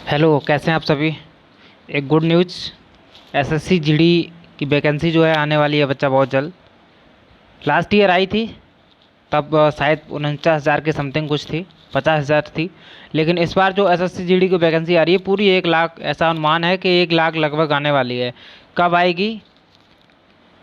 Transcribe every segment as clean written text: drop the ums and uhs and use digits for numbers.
Hello, कैसे हैं आप सभी। एक गुड न्यूज़, एसएससी जीडी की वैकेंसी जो है आने वाली है बच्चा बहुत जल्द। लास्ट ईयर आई थी तब शायद 49,000 के समथिंग कुछ थी, 50,000 थी। लेकिन इस बार जो एसएससी जीडी की वैकेंसी आ रही है पूरी 1 लाख, ऐसा अनुमान है कि 1 लाख लगभग आने वाली है। कब आएगी,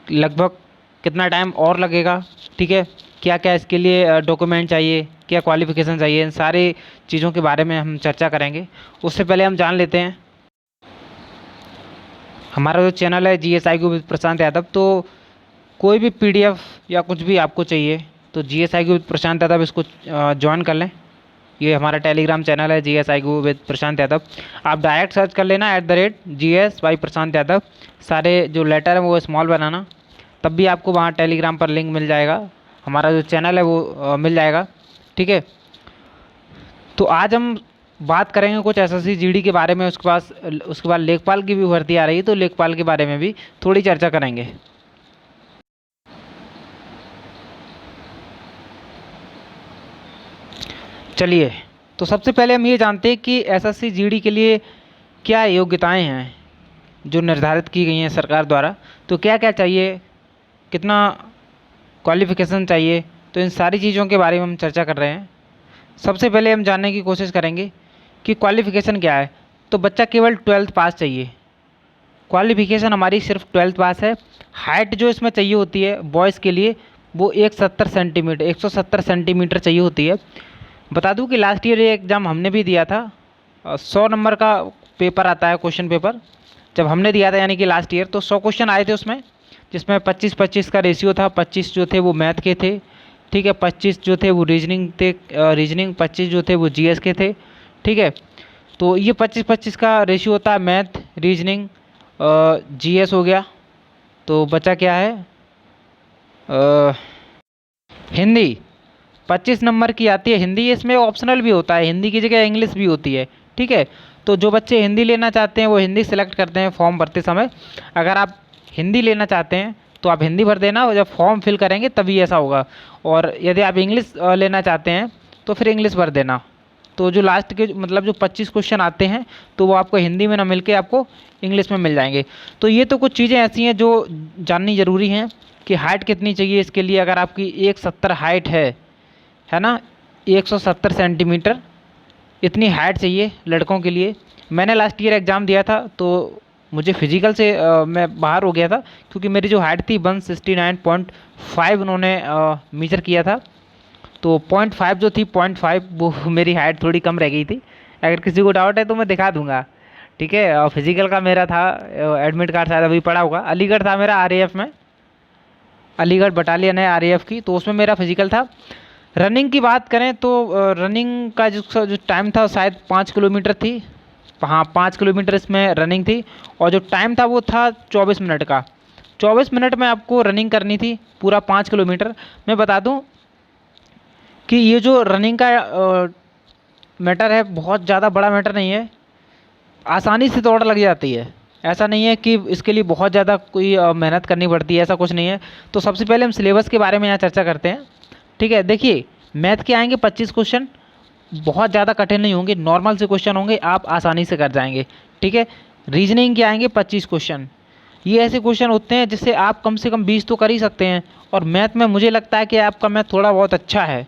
लगभग कितना टाइम और लगेगा, ठीक है, क्या क्या इसके लिए डॉक्यूमेंट चाहिए, क्या क्वालिफ़िकेशन चाहिए, इन सारी चीज़ों के बारे में हम चर्चा करेंगे। उससे पहले हम जान लेते हैं हमारा जो चैनल है GSIQ विद प्रशांत यादव। तो कोई भी PDF या कुछ भी आपको चाहिए तो GSIQ विद प्रशांत यादव इसको ज्वाइन कर लें। ये हमारा टेलीग्राम चैनल है GSIQ विद प्रशांत यादव। आप डायरेक्ट सर्च कर लेना @GS by प्रशांत यादव। सारे जो लेटर हैं वो स्मॉल बनाना, तब भी आपको वहाँ टेलीग्राम पर लिंक मिल जाएगा। हमारा जो चैनल है वो मिल जाएगा, ठीक है। तो आज हम बात करेंगे कुछ एसएससी जीडी के बारे में। उसके बाद लेखपाल की भी भर्ती आ रही है तो लेखपाल के बारे में भी थोड़ी चर्चा करेंगे। चलिए, तो सबसे पहले हम ये जानते हैं कि एसएससी जीडी के लिए क्या योग्यताएं हैं जो निर्धारित की गई हैं सरकार द्वारा। तो क्या क्या चाहिए, कितना क्वालिफ़िकेशन चाहिए, तो इन सारी चीज़ों के बारे में हम चर्चा कर रहे हैं। सबसे पहले हम जानने की कोशिश करेंगे कि क्वालिफ़िकेशन क्या है। तो बच्चा केवल 12th पास चाहिए। क्वालिफ़िकेशन हमारी सिर्फ 12th पास है। हाइट जो इसमें चाहिए होती है बॉयज़ के लिए वो 170 सेंटीमीटर चाहिए होती है। बता दूं कि लास्ट ईयर ये एग्ज़ाम हमने भी दिया था। 100 नंबर का पेपर आता है, क्वेश्चन पेपर। जब हमने दिया था यानी कि लास्ट ईयर, तो 100 क्वेश्चन आए थे उसमें, जिसमें 25-25 का रेशियो था। 25 जो थे वो मैथ के थे, ठीक है, 25 जो थे वो रीजनिंग थे, रीजनिंग 25 जो थे वो GS के थे, ठीक है। तो ये 25-25 का रेशियो होता है, मैथ, रीजनिंग, GS हो गया। तो बचा क्या है, अ, हिंदी। 25 नंबर की आती है हिंदी, इसमें ऑप्शनल भी होता है, हिंदी की जगह इंग्लिश भी होती है, ठीक है। तो जो बच्चे हिंदी लेना चाहते हैं वो हिंदी सेलेक्ट करते हैं फॉर्म भरते समय। अगर आप हिंदी लेना चाहते हैं तो आप हिंदी भर देना, और जब फॉर्म फिल करेंगे तभी ऐसा होगा। और यदि आप इंग्लिश लेना चाहते हैं तो फिर इंग्लिश भर देना। तो जो लास्ट के मतलब जो 25 क्वेश्चन आते हैं तो वो आपको हिंदी में ना मिल के आपको इंग्लिश में मिल जाएंगे। तो ये तो कुछ चीज़ें ऐसी हैं जो जाननी ज़रूरी हैं कि हाइट कितनी चाहिए इसके लिए। अगर आपकी 170 हाइट है ना, 170 सेंटीमीटर इतनी हाइट चाहिए लड़कों के लिए। मैंने लास्ट ईयर एग्ज़ाम दिया था तो मुझे फिजिकल से मैं बाहर हो गया था, क्योंकि मेरी जो हाइट थी 169.5 उन्होंने मेजर किया था। तो 0.5 जो थी, 0.5 वो मेरी हाइट थोड़ी कम रह गई थी। अगर किसी को डाउट है तो मैं दिखा दूंगा, ठीक है। फिजिकल का मेरा था, एडमिट कार्ड शायद अभी पड़ा होगा। अलीगढ़ था मेरा, RAF में, अलीगढ़ बटालियन है RAF की, तो उसमें मेरा फिजिकल था। रनिंग की बात करें तो रनिंग का जो टाइम था शायद 5 किलोमीटर थी। हाँ, 5 किलोमीटर इसमें रनिंग थी, और जो टाइम था वो था 24 मिनट का। 24 मिनट में आपको रनिंग करनी थी पूरा 5 किलोमीटर। मैं बता दूं कि ये जो रनिंग का मैटर है बहुत ज़्यादा बड़ा मैटर नहीं है, आसानी से दौड़ लग जाती है। ऐसा नहीं है कि इसके लिए बहुत ज़्यादा कोई मेहनत करनी पड़ती है, ऐसा कुछ नहीं है। तो सबसे पहले हम सिलेबस के बारे में यहाँ चर्चा करते हैं, ठीक है। देखिए, मैथ के आएंगे 25 क्वेश्चन, बहुत ज़्यादा कठिन नहीं होंगे, नॉर्मल से क्वेश्चन होंगे, आप आसानी से कर जाएंगे, ठीक है। रीजनिंग के आएंगे 25 क्वेश्चन। ये ऐसे क्वेश्चन होते हैं जिससे आप कम से कम 20 तो कर ही सकते हैं। और मैथ में मुझे लगता है कि आपका मैथ थोड़ा बहुत अच्छा है,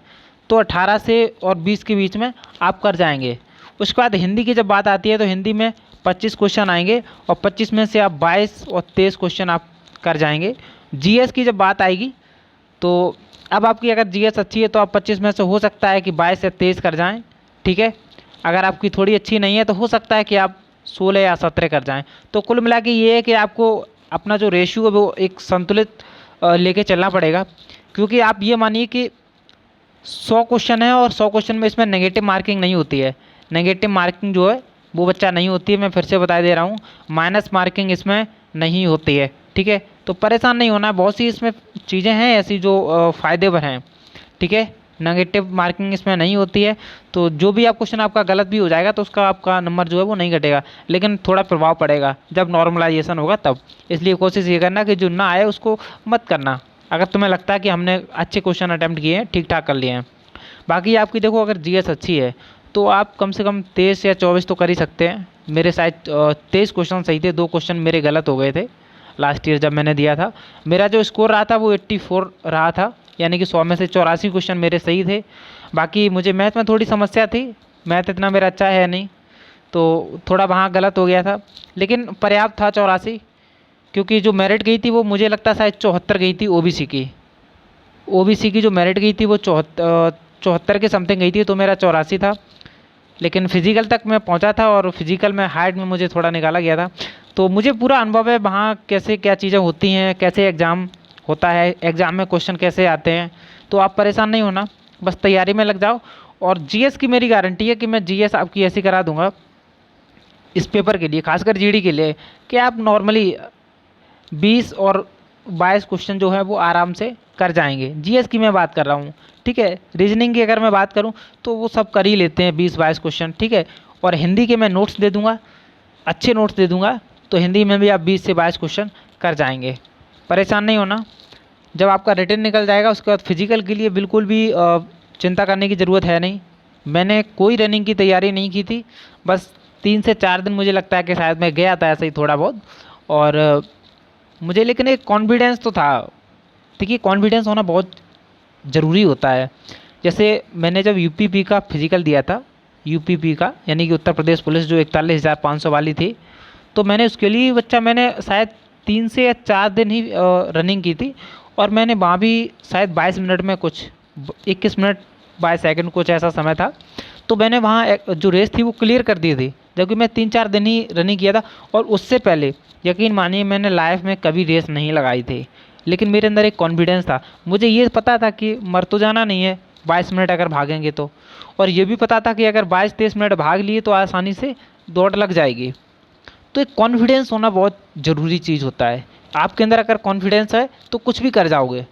तो 18 से और 20 के बीच में आप कर जाएंगे। उसके बाद हिंदी की जब बात आती है तो हिंदी में 25 क्वेश्चन आएंगे, और 25 में से आप 22 और 23 क्वेश्चन आप कर जाएंगे। GS की जब बात आएगी तो अब आपकी अगर GS अच्छी है तो आप 25 में से हो सकता है कि 22 या 23 कर जाएं, ठीक है। अगर आपकी थोड़ी अच्छी नहीं है तो हो सकता है कि आप 16 या 17 कर जाएं। तो कुल मिला के ये है कि आपको अपना जो रेशियो है वो एक संतुलित लेके चलना पड़ेगा। क्योंकि आप ये मानिए कि 100 क्वेश्चन है और 100 क्वेश्चन में इसमें नेगेटिव मार्किंग नहीं होती है। नेगेटिव मार्किंग जो है वो बच्चा नहीं होती है, मैं फिर से बता दे रहा हूँ, माइनस मार्किंग इसमें नहीं होती है, ठीक है। तो परेशान नहीं होना, बहुत सी इसमें चीज़ें हैं ऐसी जो फ़ायदेमंद हैं, ठीक है। नेगेटिव मार्किंग इसमें नहीं होती है, तो जो भी आप क्वेश्चन आपका गलत भी हो जाएगा तो उसका आपका नंबर जो है वो नहीं घटेगा, लेकिन थोड़ा प्रभाव पड़ेगा जब नॉर्मलाइजेशन होगा तब। इसलिए कोशिश ये करना कि जो ना आए उसको मत करना, अगर तुम्हें लगता है कि हमने अच्छे क्वेश्चन अटैम्प्ट किए हैं, ठीक ठाक कर लिए हैं। बाकी आपकी देखो, अगर GS अच्छी है तो आप कम से कम 23 या 24 तो कर ही सकते हैं। मेरे शायद 23 क्वेश्चन सही थे, 2 क्वेश्चन मेरे गलत हो गए थे लास्ट ईयर जब मैंने दिया था। मेरा जो स्कोर रहा था वो 84 रहा था, यानी कि 100 में से 84 क्वेश्चन मेरे सही थे। बाकी मुझे मैथ में थोड़ी समस्या थी, मैथ इतना मेरा अच्छा है नहीं, तो थोड़ा वहाँ गलत हो गया था, लेकिन पर्याप्त था 84। क्योंकि जो मेरिट गई थी वो मुझे लगता है शायद 74 गई थी ओबीसी की। ओबीसी की जो मेरिट गई थी वो 74 के समथिंग गई थी, तो मेरा 84 था। लेकिन फिजिकल तक मैं पहुंचा था और फिजिकल में हाइट में मुझे थोड़ा निकाला गया था। तो मुझे पूरा अनुभव है वहाँ कैसे क्या चीज़ें होती हैं, कैसे एग्ज़ाम होता है, एग्ज़ाम में क्वेश्चन कैसे आते हैं। तो आप परेशान नहीं होना, बस तैयारी में लग जाओ। और जीएस की मेरी गारंटी है कि मैं जीएस आपकी ऐसी करा दूंगा इस पेपर के लिए, खासकर जीडी के लिए, कि आप नॉर्मली 20 और 22 क्वेश्चन जो है वो आराम से कर जाएंगे। जीएस की मैं बात कर रहा हूँ, ठीक है। रीजनिंग की अगर मैं बात करूँ तो वो सब कर ही लेते हैं 20-22 क्वेश्चन, ठीक है। और हिंदी के मैं नोट्स दे दूँगा, अच्छे नोट्स दे दूँगा, तो हिंदी में भी आप 20 से 22 क्वेश्चन कर जाएंगे। परेशान नहीं होना। जब आपका रिटर्न निकल जाएगा उसके बाद फिजिकल के लिए बिल्कुल भी चिंता करने की ज़रूरत है नहीं। मैंने कोई रनिंग की तैयारी नहीं की थी, बस 3 से 4 दिन मुझे लगता है कि शायद मैं गया था ऐसे ही थोड़ा बहुत। और मुझे लेकिन एक कॉन्फिडेंस तो था। देखिए, कॉन्फिडेंस होना बहुत ज़रूरी होता है। जैसे मैंने जब यूपीपी का फिजिकल दिया था, यूपीपी का यानी कि उत्तर प्रदेश पुलिस जो 41,500 वाली थी, तो मैंने उसके लिए बच्चा मैंने शायद 3 से या 4 दिन ही रनिंग की थी। और मैंने वहाँ भी शायद 22 मिनट में कुछ 21 मिनट 22 सेकंड कुछ ऐसा समय था, तो मैंने वहाँ जो रेस थी वो क्लियर कर दी थी, जबकि मैं 3-4 दिन ही रनिंग किया था। और उससे पहले यकीन मानिए मैंने लाइफ में कभी रेस नहीं लगाई थी, लेकिन मेरे अंदर एक कॉन्फिडेंस था। मुझे ये पता था कि मर तो जाना नहीं है 22 मिनट अगर भागेंगे तो, और ये भी पता था कि अगर 22-23 मिनट भाग लिए तो आसानी से दौड़ लग जाएगी। तो एक कॉन्फिडेंस होना बहुत ज़रूरी चीज़ होता है। आपके अंदर अगर कॉन्फिडेंस है तो कुछ भी कर जाओगे,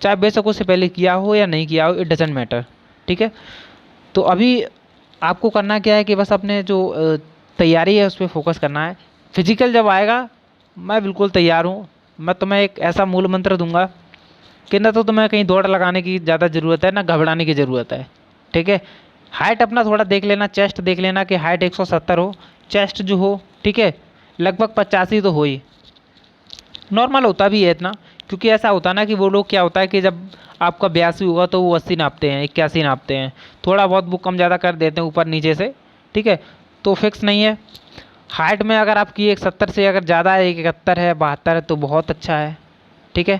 चाहे बेशक उससे पहले किया हो या नहीं किया हो, इट डजेंट मैटर, ठीक है। तो अभी आपको करना क्या है कि बस अपने जो तैयारी है उस पर फोकस करना है। फिजिकल जब आएगा मैं बिल्कुल तैयार हूँ। मैं तुम्हें एक ऐसा मूल मंत्र दूंगा कि ना तो तुम्हें कहीं दौड़ लगाने की ज़्यादा ज़रूरत है, ना घबराने की ज़रूरत है, ठीक है। हाइट अपना थोड़ा देख लेना, चेस्ट देख लेना कि हाइट 170 हो, चेस्ट जो हो, ठीक है, लगभग 85 तो हो ही। नॉर्मल होता भी है इतना, क्योंकि ऐसा होता ना कि वो लोग क्या होता है कि जब आपका 82 होगा तो वो 80 नापते हैं, 81 नापते हैं, थोड़ा बहुत वो कम ज़्यादा कर देते हैं ऊपर नीचे से, ठीक है। तो फिक्स नहीं है। हाइट में अगर आपकी 170 से अगर ज़्यादा है, 71 है, 72 है, तो बहुत अच्छा है, ठीक है।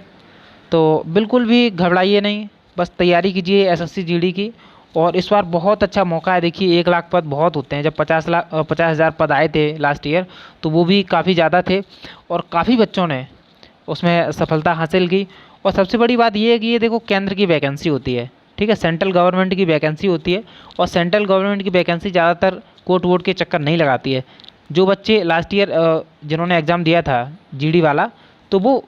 तो बिल्कुल भी घबराइए नहीं, बस तैयारी कीजिए एसएससी जीडी की। और इस बार बहुत अच्छा मौका है। देखिए 1 लाख पद बहुत होते हैं, जब 50,000 पद आए थे लास्ट ईयर तो वो भी काफ़ी ज़्यादा थे, और काफ़ी बच्चों ने उसमें सफलता हासिल की। और सबसे बड़ी बात ये है कि ये देखो केंद्र की वैकेंसी होती है, ठीक है, सेंट्रल गवर्नमेंट की वैकेंसी होती है। और सेंट्रल गवर्नमेंट की वैकेंसी ज़्यादातर कोर्ट वोट के चक्कर नहीं लगाती है। जो बच्चे लास्ट ईयर जिन्होंने एग्ज़ाम दिया था जीडी वाला, तो वो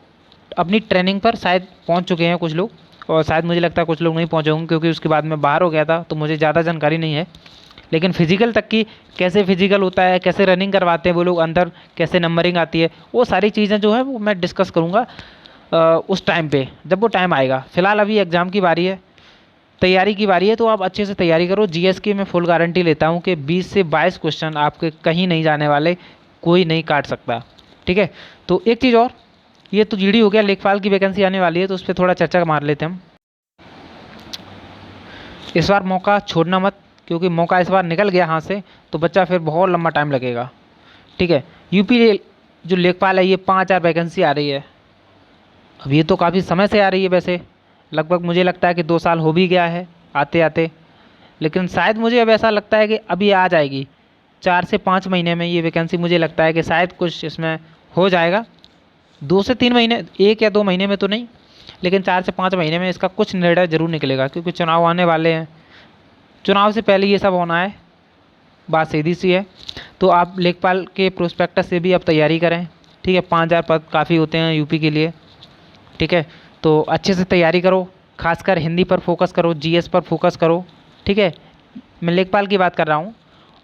अपनी ट्रेनिंग पर शायद पहुंच चुके हैं कुछ लोग, और शायद मुझे लगता है कुछ लोग नहीं पहुंचे होंगे, क्योंकि उसके बाद मैं बाहर हो गया था तो मुझे ज़्यादा जानकारी नहीं है। लेकिन फिजिकल तक की, कैसे फिजिकल होता है, कैसे रनिंग करवाते हैं वो लोग अंदर, कैसे नंबरिंग आती है, वो सारी चीज़ें जो है वो मैं डिस्कस करूँगा उस टाइम पे जब वो टाइम आएगा। फ़िलहाल अभी एग्ज़ाम की बारी है, तैयारी की बारी है, तो आप अच्छे से तैयारी करो। जीएस की मैं फुल गारंटी लेता हूँ कि 20 से 22 क्वेश्चन आपके कहीं नहीं जाने वाले, कोई नहीं काट सकता, ठीक है। तो एक चीज़ और, ये तो जीडी हो गया, लेखपाल की वैकेंसी आने वाली है तो उस पर थोड़ा चर्चा मार लेते हैं हम। इस बार मौका छोड़ना मत, क्योंकि मौका इस बार निकल गया हाथ से तो बच्चा फिर बहुत लंबा टाइम लगेगा, ठीक है। यूपी जो लेखपाल है ये 5,000 वैकेंसी आ रही है। अब ये तो काफ़ी समय से आ रही है, वैसे लगभग मुझे लगता है कि 2 साल हो भी गया है आते आते, लेकिन शायद मुझे अब ऐसा लगता है कि अभी आ जाएगी 4 से 5 महीने में ये वैकेंसी। मुझे लगता है कि शायद कुछ इसमें हो जाएगा, 2 से 3 महीने, 1 या 2 महीने में तो नहीं, लेकिन 4 से 5 महीने में इसका कुछ निर्णय जरूर निकलेगा, क्योंकि चुनाव आने वाले हैं। चुनाव से पहले ये सब होना है, बात सीधी सी है। तो आप लेखपाल के प्रोस्पेक्टस से भी अब तैयारी करें, ठीक है। 5,000 पद काफ़ी होते हैं यूपी के लिए, ठीक है। तो अच्छे से तैयारी करो, खासकर हिंदी पर फोकस करो, जीएस पर फोकस करो, ठीक है। मैं लेखपाल की बात कर रहा हूँ।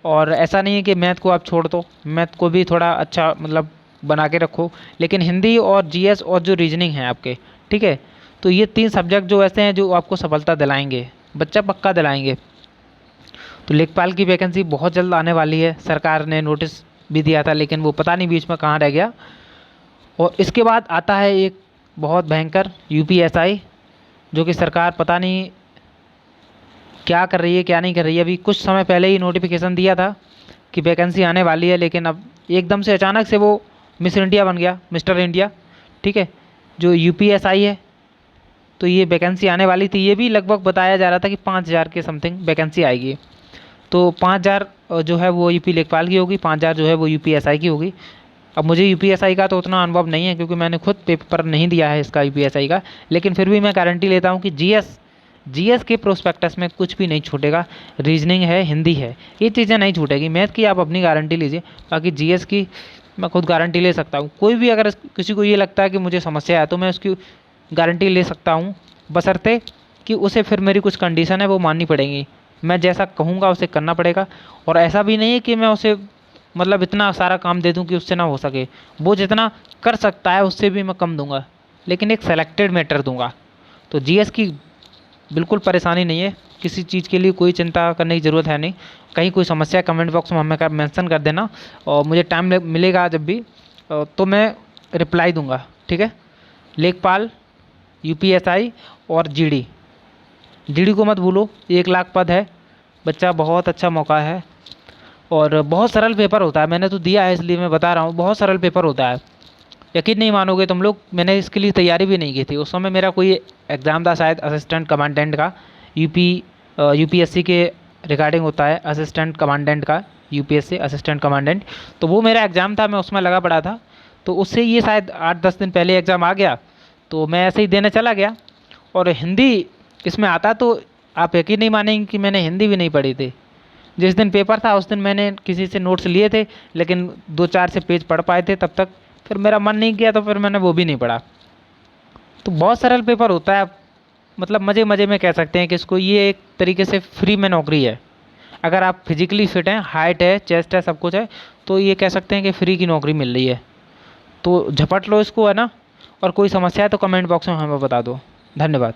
और ऐसा नहीं है कि मैथ को आप छोड़ दो, मैथ को भी थोड़ा अच्छा मतलब बना के रखो, लेकिन हिंदी और जीएस और जो रीजनिंग है आपके, ठीक है, तो ये 3 सब्जेक्ट जो ऐसे हैं जो आपको सफलता दिलाएंगे, बच्चा पक्का दिलाएंगे। तो लेखपाल की वैकेंसी बहुत जल्द आने वाली है। सरकार ने नोटिस भी दिया था, लेकिन वो पता नहीं बीच में कहाँ रह गया। और इसके बाद आता है एक बहुत भयंकर यूपीएसआई, जो कि सरकार पता नहीं क्या कर रही है क्या नहीं कर रही है। अभी कुछ समय पहले ही नोटिफिकेशन दिया था कि वैकेंसी आने वाली है, लेकिन अब एकदम से अचानक से वो मिस इंडिया बन गया, मिस्टर इंडिया। ठीक है, जो यूपीएसआई है, तो ये वैकेंसी आने वाली थी। ये भी लगभग बताया जा रहा था कि 5,000 के समथिंग वैकेंसी आएगी। तो 5,000 जो है वो यूपी लेखपाल की होगी, 5,000 जो है वो यूपीएसआई की होगी। अब मुझे यूपीएसआई का तो उतना अनुभव नहीं है, क्योंकि मैंने खुद पेपर नहीं दिया है इसका यूपीएसआई का, लेकिन फिर भी मैं गारंटी लेता हूँ कि जीएस के प्रोस्पेक्टस में कुछ भी नहीं छूटेगा। रीजनिंग है, हिंदी है, ये चीज़ें नहीं छूटेगी। मैथ की आप अपनी गारंटी लीजिए, बाकी जीएस की मैं खुद गारंटी ले सकता हूँ। कोई भी अगर किसी को ये लगता है कि मुझे समस्या है, तो मैं उसकी गारंटी ले सकता हूँ, बशर्ते कि उसे फिर मेरी कुछ कंडीशन है वो माननी पड़ेंगी। मैं जैसा कहूँगा उसे करना पड़ेगा। और ऐसा भी नहीं है कि मैं उसे मतलब इतना सारा काम दे दूँ कि उससे ना हो सके। वो जितना कर सकता है उससे भी मैं कम दूंगा, लेकिन एक सेलेक्टेड मैटर दूंगा। तो जीएस की बिल्कुल परेशानी नहीं है, किसी चीज़ के लिए कोई चिंता करने की ज़रूरत है नहीं। कहीं कोई समस्या कमेंट बॉक्स में हमें मेंशन कर देना, और मुझे टाइम मिलेगा जब भी तो मैं रिप्लाई दूंगा। ठीक है, लेखपाल, यूपीएसआई और जीडी को मत भूलो, 1 लाख पद है बच्चा, बहुत अच्छा मौका है। और बहुत सरल पेपर होता है, मैंने तो दिया है इसलिए मैं बता रहा हूँ, बहुत सरल पेपर होता है। यकीन नहीं मानोगे तुम लोग, मैंने इसके लिए तैयारी भी नहीं की थी। उस समय मेरा कोई एग्ज़ाम था शायद असिस्टेंट कमांडेंट का, यूपीएससी के रिगार्डिंग होता है असिस्टेंट कमांडेंट का, यूपीएससी असिस्टेंट कमांडेंट। तो वो मेरा एग्ज़ाम था, मैं उसमें लगा पड़ा था। तो उससे ये शायद 8-10 दिन पहले एग्ज़ाम आ गया, तो मैं ऐसे ही देने चला गया। और हिंदी इसमें आता, तो आप यकीन नहीं मानेंगे कि मैंने हिंदी भी नहीं पढ़ी थी। जिस दिन पेपर था उस दिन मैंने किसी से नोट्स लिए थे, लेकिन 2-4 से पेज पढ़ पाए थे तब तक। फिर मेरा मन नहीं किया, तो फिर मैंने वो भी नहीं पढ़ा। तो बहुत सरल पेपर होता है, मतलब मज़े मज़े में कह सकते हैं कि इसको, ये एक तरीके से फ्री में नौकरी है। अगर आप फिजिकली फिट हैं, हाइट है, चेस्ट है, सब कुछ है, तो ये कह सकते हैं कि फ्री की नौकरी मिल रही है। तो झपट लो इसको, है ना। और कोई समस्या है तो कमेंट बॉक्स में हमें बता दो। धन्यवाद।